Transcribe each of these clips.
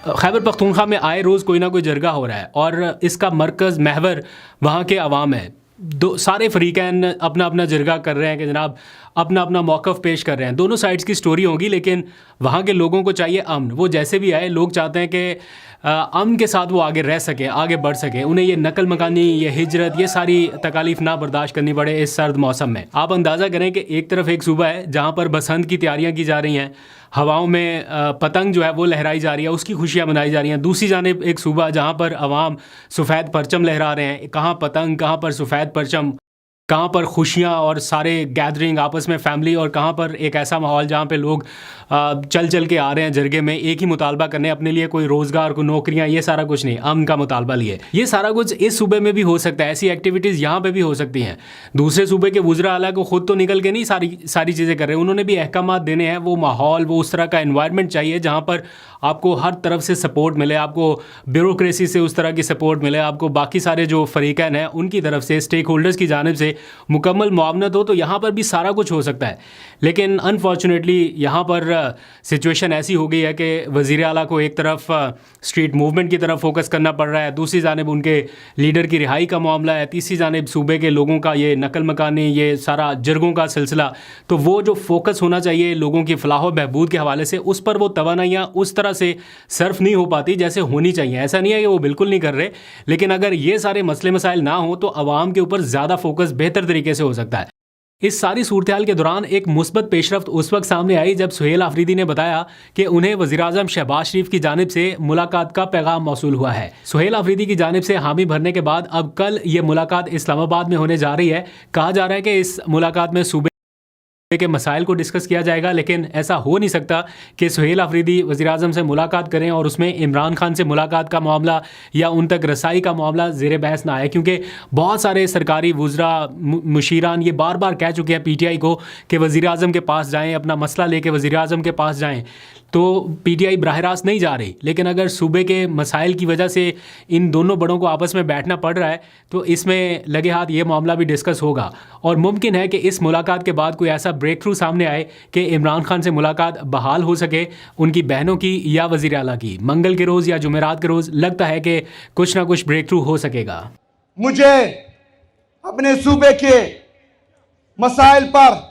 खैबर पख्तूनख्वा में आए रोज़ कोई ना कोई जरगा हो रहा है और इसका मरकज़ महवर वहाँ के अवाम है। दो सारे फ़रीक़ैन अपना अपना जरगा कर रहे हैं कि जनाब अपना अपना मौक़िफ़ पेश कर रहे हैं। दोनों साइड्स की स्टोरी होगी, लेकिन वहाँ के लोगों को चाहिए अमन। वो जैसे भी आए, लोग चाहते हैं कि अमन के साथ वो आगे रह सकें, आगे बढ़ सकें। उन्हें ये नकल मकानी, ये हिजरत, ये सारी तकालीफ ना बर्दाश्त करनी पड़े इस सर्द मौसम में। आप अंदाज़ा करें कि एक तरफ एक सूबा है जहाँ पर बसंत की तैयारियाँ की जा रही हैं, हवाओं में पतंग जो है वो लहराई जा रही है, उसकी खुशियाँ मनाई जा रही हैं। दूसरी जानिब एक सूबा जहाँ पर अवाम सफ़ेद परचम लहरा रहे हैं। कहाँ पतंग, कहाँ पर सफ़ेद परचम, कहाँ पर खुशियाँ और सारे गैदरिंग आपस में फ़ैमिली, और कहाँ पर एक ऐसा माहौल जहाँ पे लोग चल चल के आ रहे हैं जरगे में एक ही मुतालबा करने अपने लिए, कोई रोज़गार, कोई नौकरियाँ, ये सारा कुछ नहीं, अमन का मुतालबा लिए। ये सारा कुछ इस सूबे में भी हो सकता है, ऐसी एक्टिविटीज़ यहाँ पे भी हो सकती हैं। दूसरे सूबे के वज़रा आला को ख़ुद तो निकल के नहीं सारी चीज़ें कर रहे हैं, उन्होंने भी अहकामात देने हैं। वो माहौल, वो उस तरह का इन्वायरमेंट चाहिए जहाँ पर आपको हर तरफ से सपोर्ट मिले, आपको ब्यूरोक्रेसी से उस तरह की सपोर्ट मिले, आपको बाकी सारे जो फ़रीक़ैन हैं उनकी तरफ से, स्टेक होल्डर्स की जानिब से मुकम्मल मुआवनत हो। तो यहाँ पर भी सारा कुछ हो सकता है। लेकिन अनफॉर्चुनेटली यहाँ पर सिचुएशन ऐसी हो गई है कि वज़ीर आला को एक तरफ स्ट्रीट मूवमेंट की तरफ फोकस करना पड़ रहा है, दूसरी जानिब उनके लीडर की रिहाई का मामला है, तीसरी जानिब सूबे के लोगों का ये नकल मकानी, ये सारा जरगों का सिलसिला। तो वो जो फोकस होना चाहिए लोगों की फलाह व बहबूद के हवाले से, उस पर वो तवानाइयाँ उस तरह से सर्फ नहीं हो पाती जैसे होनी चाहिए। ऐसा नहीं है कि वो बिल्कुल नहीं कर रहे, लेकिन अगर ये सारे मसले मसाइल ना हो तो आवाम के ऊपर ज़्यादा फोकस बेहतर तरीके से हो सकता है। इस सारी सूरत हाल के दौरान एक मुस्बत पेशरफ्त उस वक्त सामने आई जब सुहेल आफरीदी ने बताया कि उन्हें वज़ीर-ए-आज़म शहबाज शरीफ की जानिब से मुलाकात का पैगाम मौसूल हुआ है। सुहेल आफरीदी की जानिब से हामी भरने के बाद अब कल ये मुलाकात इस्लामाबाद में होने जा रही है। कहा जा रहा है कि इस मुलाकात में सूबे के मसाइल को डिस्कस किया जाएगा, लेकिन ऐसा हो नहीं सकता कि सुहेल आफरीदी वज़ीर-ए-आज़म से मुलाकात करें और उसमें इमरान खान से मुलाकात का मामला या उन तक रसाई का मामला ज़ेर बहस ना आए, क्योंकि बहुत सारे सरकारी वुज़रा, मुशीरान ये बार बार कह चुके हैं पीटीआई को कि वज़ीर-ए-आज़म के पास जाएँ, अपना मसला लेके वज़ीर-ए-आज़म के पास जाएँ। तो पीटीआई बराह रास्त नहीं जा रही, लेकिन अगर सूबे के मसाइल की वजह से इन दोनों बड़ों को आपस में बैठना पड़ रहा है तो इसमें लगे हाथ ये मामला भी डिस्कस होगा। और मुमकिन है कि इस मुलाकात के बाद कोई ऐसा ब्रेक थ्रू सामने आए कि इमरान खान से मुलाकात बहाल हो सके, उनकी बहनों की या वज़ीर आला की। मंगल के रोज़ या जुमेरात के रोज़ लगता है कि कुछ ना कुछ ब्रेक थ्रू हो सकेगा। मुझे अपने सूबे के मसाइल पर,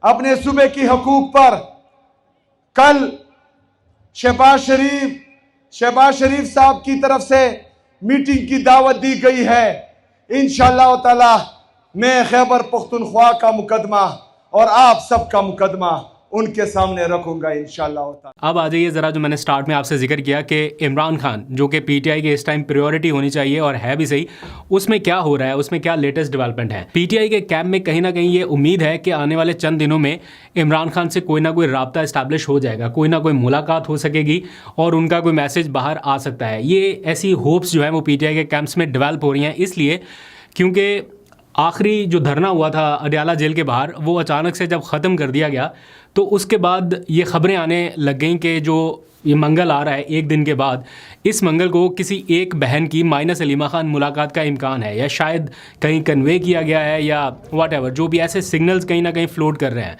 अपने सूबे की हकूक पर कल शहबाज शरीफ साहब की तरफ से मीटिंग की दावत दी गई है। इंशाअल्लाह ताला मैं खैबर पख्तूनख्वा का मुकदमा और आप सबका मुकदमा उनके सामने रखूंगा इंशाअल्लाह। अब आ जाइए ज़रा, जो मैंने स्टार्ट में आपसे जिक्र किया कि इमरान खान जो कि पीटीआई के इस टाइम प्रायोरिटी होनी चाहिए और है भी सही, उसमें क्या हो रहा है, उसमें क्या लेटेस्ट डेवलपमेंट है। पीटीआई के कैंप में कहीं ना कहीं ये उम्मीद है कि आने वाले चंद दिनों में इमरान खान से कोई ना कोई राब्ता इस्टेब्लिश हो जाएगा, कोई ना कोई मुलाकात हो सकेगी और उनका कोई मैसेज बाहर आ सकता है। ये ऐसी होप्स जो है वो पीटीआई के कैंप्स में डेवलप हो रही हैं, इसलिए क्योंकि आखिरी जो धरना हुआ था अडयाला जेल के बाहर, वो अचानक से जब ख़त्म कर दिया गया तो उसके बाद ये ख़बरें आने लग गई कि जो ये मंगल आ रहा है एक दिन के बाद, इस मंगल को किसी एक बहन की माइनस सलीमा खान मुलाकात का इम्कान है, या शायद कहीं कन्वे किया गया है या व्हाटएवर, जो भी ऐसे सिग्नल्स कहीं ना कहीं फ्लोट कर रहे हैं।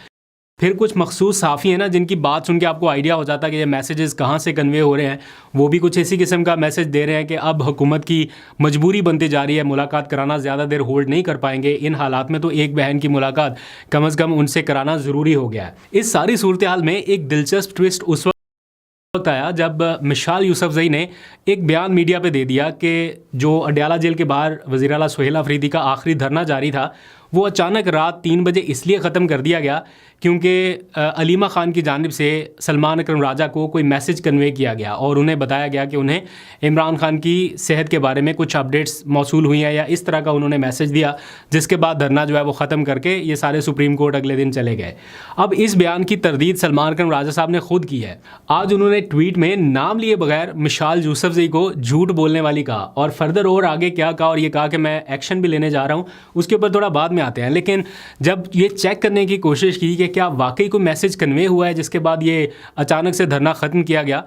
फिर कुछ मखसूस साफ़ी हैं ना जिनकी बात सुन के आपको आइडिया हो जाता है कि ये मैसेजेस कहाँ से कन्वे हो रहे हैं। वो भी कुछ इसी किस्म का मैसेज दे रहे हैं कि अब हुकूमत की मजबूरी बनती जा रही है, मुलाकात कराना ज़्यादा देर होल्ड नहीं कर पाएंगे। इन हालात में तो एक बहन की मुलाकात कम अज़ कम उनसे कराना ज़रूरी हो गया है। इस सारी सूरत हाल में एक दिलचस्प ट्विस्ट उस वक्त आया जब मिशाल यूसुफजई ने एक बयान मीडिया पे दे दिया कि जो अडयाला जेल के बाहर वज़ीर आला सुहेल आफरीदी का आखिरी धरना जारी था, वो अचानक रात 3 बजे इसलिए ख़त्म कर दिया गया क्योंकि अलीमा ख़ान की जानिब से सलमान अकरम राजा को कोई मैसेज कन्वे किया गया और उन्हें बताया गया कि उन्हें इमरान खान की सेहत के बारे में कुछ अपडेट्स मौसूल हुई हैं, या इस तरह का उन्होंने मैसेज दिया, जिसके बाद धरना जो है वो ख़त्म करके ये सारे सुप्रीम कोर्ट अगले दिन चले गए। अब इस बयान की तरदीद सलमान अकरम राजा साहब ने खुद की है। आज उन्होंने ट्वीट में नाम लिए बगैर मिशाल यूसुफजई को झूठ बोलने वाली कहा, और फर्दर और आगे क्या कहा, और ये कहा कि मैं एक्शन भी लेने जा रहा हूँ, उसके ऊपर थोड़ा बाद में आते हैं। लेकिन जब ये चेक करने की कोशिश की कि क्या वाकई कोई मैसेज कन्वे हुआ है जिसके बाद ये अचानक से धरना ख़त्म किया गया,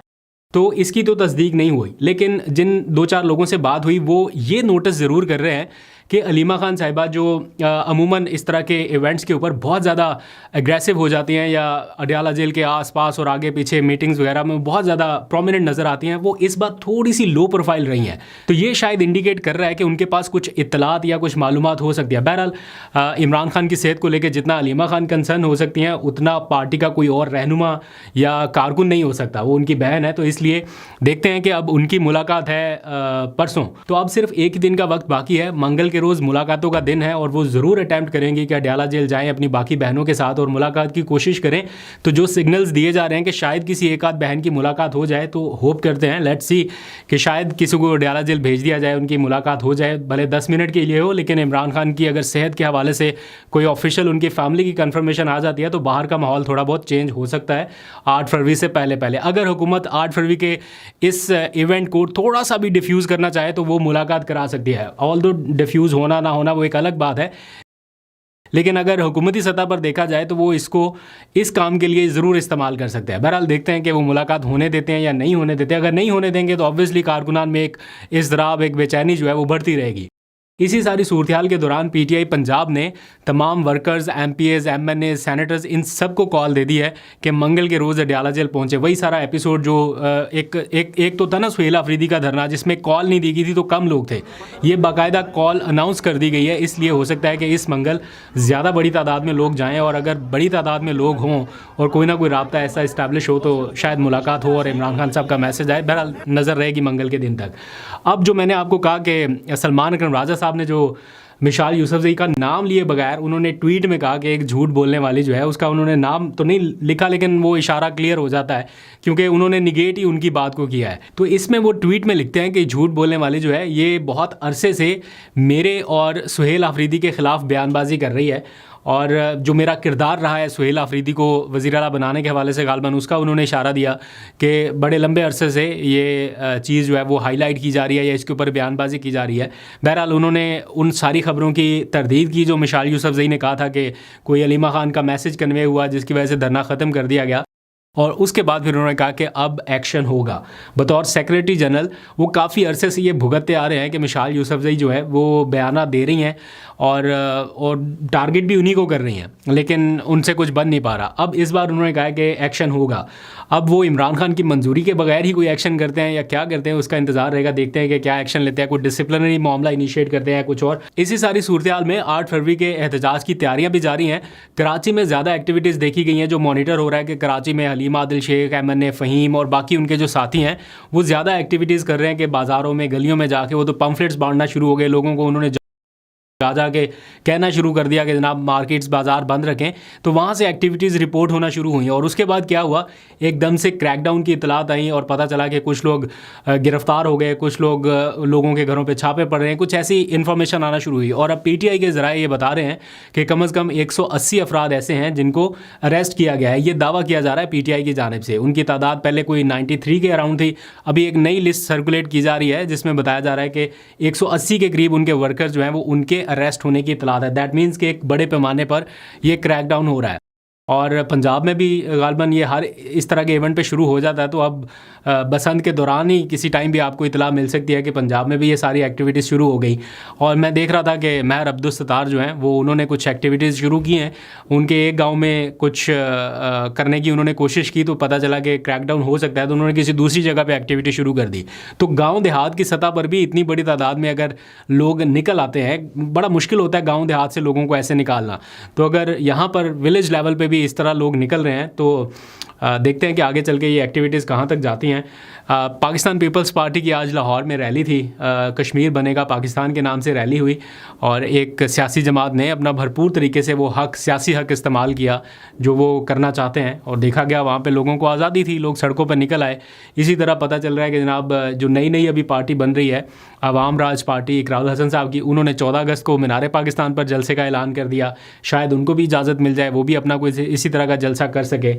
तो इसकी तो तस्दीक नहीं हुई। लेकिन जिन 2-4 लोगों से बात हुई वो ये नोटिस ज़रूर कर रहे हैं कि अलीमा खान साहिबा जो अमूमन इस तरह के इवेंट्स के ऊपर बहुत ज़्यादा एग्रेसिव हो जाती हैं या अडयाला जेल के आसपास और आगे पीछे मीटिंग्स वगैरह में बहुत ज़्यादा प्रोमिनेंट नज़र आती हैं, वो इस बार थोड़ी सी लो प्रोफाइल रही हैं। तो ये शायद इंडिकेट कर रहा है कि उनके पास कुछ इत्तलात या कुछ मालूमात हो सकती है। बहरहाल इमरान खान की सेहत को लेकर जितना अलीमा खान कंसर्न हो सकती हैं, उतना पार्टी का कोई और रहनुमा या कारकुन नहीं हो सकता। वो उनकी बहन है, तो इसलिए देखते हैं कि अब उनकी मुलाकात है परसों। तो अब सिर्फ एक ही दिन का वक्त बाकी है, मंगल के रोज़ मुलाकातों का दिन है और वो ज़रूर अटैम्प्ट करेंगे कि अडयाला जेल जाएं अपनी बाकी बहनों के साथ और मुलाकात की कोशिश करें। तो जो सिग्नल्स दिए जा रहे हैं कि शायद किसी एक आध बहन की मुलाकात हो जाए, तो होप करते हैं, लेट्स सी, कि शायद किसी को अडयाला जेल भेज दिया जाए, उनकी मुलाकात हो जाए, भले 10 मिनट के लिए हो, लेकिन इमरान खान की अगर सेहत के हवाले से कोई ऑफिशियल उनकी फैमिली की कंफर्मेशन आ जाती है तो बाहर का माहौल थोड़ा बहुत चेंज हो सकता है 8 फरवरी से पहले पहले। अगर हुकूमत 8 फरवरी के इस इवेंट को थोड़ा सा भी डिफ्यूज़ करना चाहे तो वो मुलाकात करा सकती है। ऑल्दो डिफ्यूज़ होना ना होना वो एक अलग बात है, लेकिन अगर हुकूमती सतह पर देखा जाए तो वो इसको इस काम के लिए ज़रूर इस्तेमाल कर सकते हैं। बहरहाल देखते हैं कि वो मुलाकात होने देते हैं या नहीं होने देते। अगर नहीं होने देंगे तो ऑब्वियसली कारकुनान में एक इज़्राब, एक बेचैनी जो है वो बढ़ती रहेगी। इसी सारी सूरत के दौरान पीटीआई पंजाब ने तमाम वर्कर्स, एमपीएस, एमएनए, सेनेटर्स, इन सबको कॉल दे दी है कि मंगल के रोज़ अडयाला जेल पहुंचे। वही सारा एपिसोड जो एक तो था ना सुहेल अफरीदी का धरना, जिसमें कॉल नहीं दी गई थी तो कम लोग थे। ये बाकायदा कॉल अनाउंस कर दी गई है, इसलिए हो सकता है कि इस मंगल ज़्यादा बड़ी तादाद में लोग जाएँ, और अगर बड़ी तादाद में लोग हों और कोई ना कोई राब्ता ऐसा इस्टेब्लिश हो तो शायद मुलाकात हो और इमरान खान साहब का मैसेज आए। बहरहाल नज़र रहेगी मंगल के दिन तक। अब जो मैंने आपको कहा कि सलमान अकरम राजा साहब ने जो मिशाल यूसुफजई का नाम लिए बगैर उन्होंने ट्वीट में कहा कि एक झूठ बोलने वाली जो है, उसका उन्होंने नाम तो नहीं लिखा, लेकिन वो इशारा क्लियर हो जाता है क्योंकि उन्होंने निगेट ही उनकी बात को किया है। तो इसमें वो ट्वीट में लिखते हैं कि झूठ बोलने वाली जो है ये बहुत अरसे से मेरे और सुहेल अफरीदी के ख़िलाफ़ बयानबाजी कर रही है, और जो मेरा किरदार रहा है सुहेल अफरीदी को वज़ीर आला बनाने के हवाले से गालबन, उसका उन्होंने इशारा दिया कि बड़े लंबे अरसे से ये चीज़ जो है वो हाईलाइट की जा रही है या इसके ऊपर बयानबाजी की जा रही है। बहरहाल उन्होंने उन सारी ख़बरों की तरदीद की जो मिशाल यूसुफजई ने कहा था कि कोई अलीमा खान का मैसेज कन्वे हुआ जिसकी वजह से धरना ख़त्म कर दिया गया, और उसके बाद फिर उन्होंने कहा कि अब एक्शन होगा। बतौर सेक्रेटरी जनरल वो काफ़ी अरसे से ये भुगतते आ रहे हैं कि मिशाल यूसुफजई जो है वो बयाना दे रही हैं और टारगेट भी उन्हीं को कर रही हैं, लेकिन उनसे कुछ बन नहीं पा रहा। अब इस बार उन्होंने कहा कि एक्शन होगा। अब वो इमरान खान की मंजूरी के बगैर ही कोई एक्शन करते हैं या क्या करते हैं, उसका इंतजार रहेगा। देखते हैं कि क्या एक्शन लेते हैं, कोई डिसिप्लिनरी मामला इनिशिएट करते हैं, कुछ और। इसी सारी सूरत हाल में 8 फरवरी के एहतजाज की तैयारियां भी जारी हैं। कराची में ज़्यादा एक्टिविटीज़ देखी गई हैं, जो मॉनिटर हो रहा है कि कराची में हलीमा आदिल शेख, एमएनए फ़हीम और बाकी उनके जो साथी हैं वो ज़्यादा एक्टिविटीज़ कर रहे हैं कि बाज़ारों में, गलियों में जाके वो तो पम्फलेट्स बांटना शुरू हो गए लोगों को। उन्होंने जा के कहना शुरू कर दिया कि जनाब मार्केट्स, बाज़ार बंद रखें। तो वहाँ से एक्टिविटीज़ रिपोर्ट होना शुरू हुई, और उसके बाद क्या हुआ, एकदम से क्रैकडाउन की इतलात आई और पता चला कि कुछ लोग गिरफ्तार हो गए, कुछ लोग लोगों के घरों पे छापे पड़ रहे हैं, कुछ ऐसी इन्फॉर्मेशन आना शुरू हुई। और अब पीटीआई के ज़राए ये बता रहे हैं कि कम से कम 180 अफराद ऐसे हैं जिनको अरेस्ट किया गया है। ये दावा किया जा रहा है पीटीआई की जानिब से। उनकी तादाद पहले कोई 93 के अराउंड थी, अभी एक नई लिस्ट सर्कुलेट की जा रही है जिसमें बताया जा रहा है कि 180 के करीब उनके वर्कर्स जो हैं वो उनके अरेस्ट होने की इतलात है। दैट मीन्स कि एक बड़े पैमाने पर ये क्रैकडाउन हो रहा है। और पंजाब में भी गालबन ये हर इस तरह के इवेंट पे शुरू हो जाता है। तो अब बसंत के दौरान ही किसी टाइम भी आपको इतला मिल सकती है कि पंजाब में भी ये सारी एक्टिविटीज़ शुरू हो गई। और मैं देख रहा था कि महर अब्दुल सत्तार जो हैं वो उन्होंने कुछ एक्टिविटीज़ शुरू की हैं। उनके एक गांव में कुछ करने की उन्होंने कोशिश की तो पता चला कि क्रैकडाउन हो सकता है, तो उन्होंने किसी दूसरी जगह पर एक्टिविटी शुरू कर दी। तो गाँव देहात की सतह पर भी इतनी बड़ी तादाद में अगर लोग निकल आते हैं, बड़ा मुश्किल होता है गाँव देहात से लोगों को ऐसे निकालना। तो अगर यहाँ पर विलेज लेवल पर भी इस तरह लोग निकल रहे हैं तो देखते हैं कि आगे चल के ये एक्टिविटीज़ कहाँ तक जाती हैं। पाकिस्तान पीपल्स पार्टी की आज लाहौर में रैली थी, कश्मीर बनेगा पाकिस्तान के नाम से रैली हुई, और एक सियासी जमात ने अपना भरपूर तरीके से वो सियासी हक इस्तेमाल किया जो वो करना चाहते हैं, और देखा गया वहाँ पे लोगों को आज़ादी थी, लोग सड़कों पर निकल आए। इसी तरह पता चल रहा है कि जनाब जो नई अभी पार्टी बन रही है अवाम राज पार्टी इकरारुल हसन साहब की, उन्होंने 14 अगस्त को मीनार पाकिस्तान पर जलसे का ऐलान कर दिया। शायद उनको भी इजाज़त मिल जाए, वो भी अपना कोई इसी तरह का जलसा कर सके।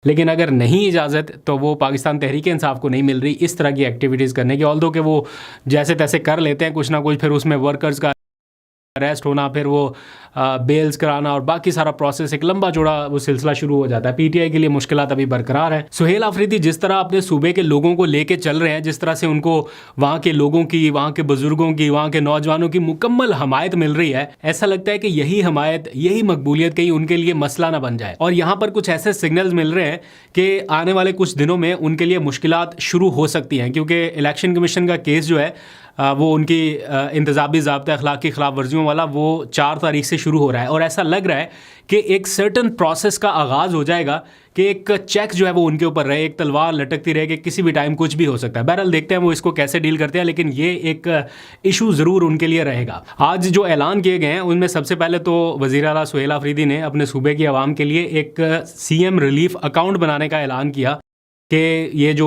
लेकिन अगर नहीं इजाज़त तो वो पाकिस्तान तहरीक इंसाफ को नहीं मिल रही इस तरह की एक्टिविटीज़ करने की। ऑल्दो कि वो जैसे तैसे कर लेते हैं कुछ ना कुछ, फिर उसमें वर्कर्स का अरेस्ट होना, फिर वो बेल्स कराना और बाकी सारा प्रोसेस, एक लंबा चौड़ा वो सिलसिला शुरू हो जाता है। पीटीआई के लिए मुश्किलात अभी बरकरार है। सुहेल आफरीदी जिस तरह अपने सूबे के लोगों को लेके चल रहे हैं, जिस तरह से उनको वहाँ के लोगों की, वहाँ के बुजुर्गों की, वहाँ के नौजवानों की मुकम्मल हमायत मिल रही है, ऐसा लगता है कि यही हमायत, यही मकबूलियत कहीं उनके लिए मसला ना बन जाए। और यहाँ पर कुछ ऐसे सिग्नल्स मिल रहे हैं कि आने वाले कुछ दिनों में उनके लिए मुश्किलात शुरू हो सकती हैं, क्योंकि इलेक्शन कमीशन का केस जो है वो उनकी इंतज़ामी ज़ाब्ता अखलाक की खिलाफ वर्जियों वाला वो 4 तारीख से शुरू हो रहा है। और ऐसा लग रहा है कि एक सर्टन प्रोसेस का आगाज़ हो जाएगा कि एक चेक जो है वो उनके ऊपर रहे, एक तलवार लटकती रहे कि किसी भी टाइम कुछ भी हो सकता है। बहरहाल देखते हैं वो इसको कैसे डील करते हैं, लेकिन ये एक इशू ज़रूर उनके लिए रहेगा। आज जो ऐलान किए गए हैं उनमें सबसे पहले तो वज़ीर आला सुहेल आफरीदी ने अपने सूबे की आवाम के लिए एक CM रिलीफ अकाउंट बनाने का ऐलान किया कि ये जो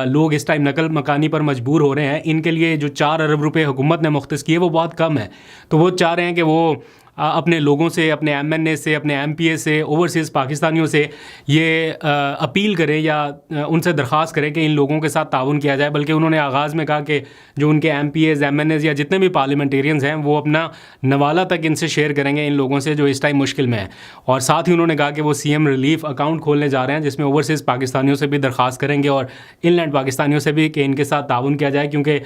लोग इस टाइम नकल मकानी पर मजबूर हो रहे हैं, इनके लिए जो 4 अरब रुपए हुकूमत ने मुख्तस किए वो बहुत कम है। तो वो चाह रहे हैं कि वो अपने लोगों से, अपने MNA से, अपने MPA से, ओवरसीज़ पाकिस्तानियों से ये अपील करें या उनसे दरख्वास्त करें कि इन लोगों के साथ ताउन किया जाए। बल्कि उन्होंने आगाज़ में कहा कि जो उनके MPAs, MNAs या जितने भी पार्लियामेंटेरियंस हैं वो अपना नवाला तक इनसे शेयर करेंगे, इन लोगों से जो इस टाइम मुश्किल में है। और साथ ही उन्होंने कहा कि वो CM रिलीफ अकाउंट खोलने जा रहे हैं, जिसमें ओवरसीज़ पाकिस्तानियों से भी दरख्वास्त करेंगे और इनलैंड पाकिस्तानियों से भी कि इनके साथ ताउन किया जाए, क्योंकि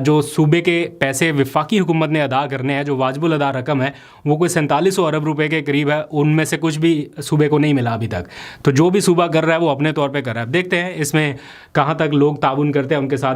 जो सूबे के पैसे वफाकी हुकूमत ने अदा करने हैं, जो वाजिबुल अदा रकम है वो कोई 4700 अरब रुपए के करीब है, उनमें से कुछ भी सूबे को नहीं मिला अभी तक। तो जो भी सूबा कर रहा है वो अपने तौर पे कर रहा है। देखते हैं इसमें कहाँ तक लोग ताउन करते हैं उनके साथ।